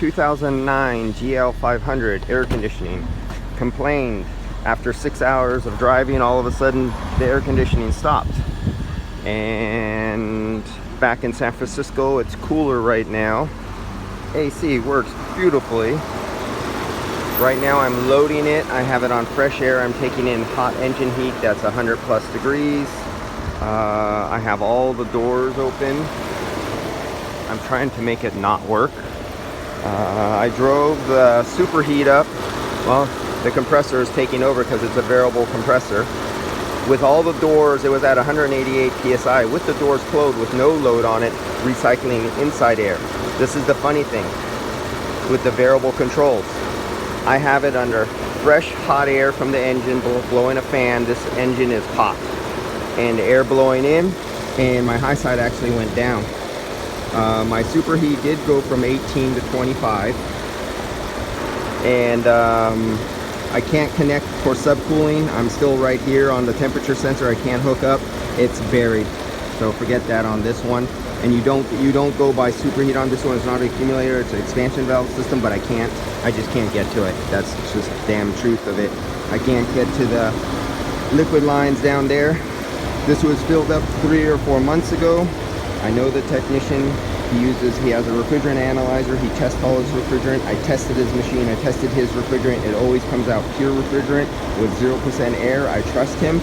2009 GL500 air conditioning. Complained after 6 hours of driving, all of a sudden the air conditioning stopped. And back in San Francisco, it's cooler right now. AC works beautifully. Right now I'm loading it. I have it on fresh air. I'm taking in hot engine heat that's 100 plus degrees. I have all the doors open. I'm trying to make it not work. I drove the superheat up. Well, the compressor is taking over because it's a variable compressor. With all the doors, it was at 188 psi. With the doors closed, with no load on it, recycling inside air. This is the funny thing with the variable controls. I have it under fresh hot air from the engine blowing a fan. This engine is hot and air blowing in, and my high side actually went down. My superheat did go from 18 to 25, and I can't connect for subcooling. I'm still right here on the temperature sensor. I can't hook up. It's buried, so forget that on this one. And you don't go by superheat on this one. It's not an accumulator, it's an expansion valve system, but I just can't get to it. That's just the damn truth of it. I can't get to the liquid lines down there. This was filled up 3 or 4 months ago. I know the technician, he has a refrigerant analyzer. He tests all his refrigerant. I tested his machine. I tested his refrigerant. It always comes out pure refrigerant with 0% air. I trust him.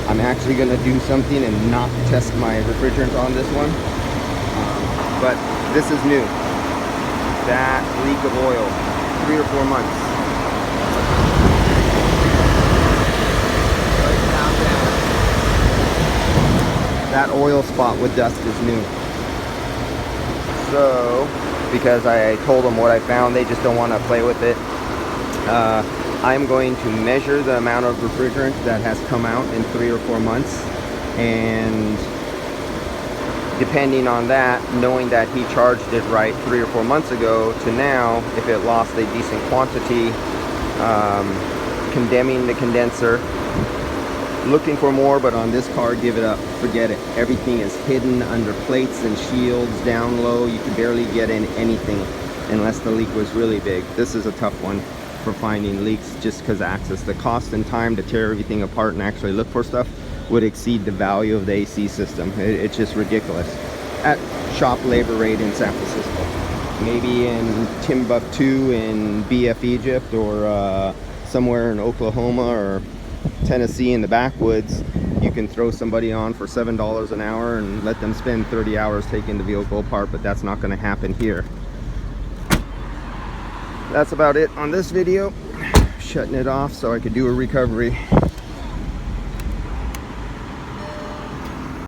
I'm actually going to do something and not test my refrigerant on this one. But this is new. That leak of oil, 3 or 4 months. That oil spot with dust is new. So, because I told them what I found, they just don't want to play with it. I'm going to measure the amount of refrigerant that has come out in 3 or 4 months, and depending on that, knowing that he charged it right 3 or 4 months ago to now, if it lost a decent quantity, condemning the condenser, looking for more. But on this car, give it up, forget it. Everything is hidden under plates and shields down low. You can barely get in anything unless the leak was really big. This is a tough one for finding leaks just because of access. The cost and time to tear everything apart and actually look for stuff would exceed the value of the AC system. It's just ridiculous. At shop labor rate in San Francisco. Maybe in Timbuktu in BF Egypt, or somewhere in Oklahoma or Tennessee in the backwoods, you can throw somebody on for $7 an hour and let them spend 30 hours taking the vehicle apart, but that's not going to happen here. That's about it on this video. Shutting it off so I could do a recovery.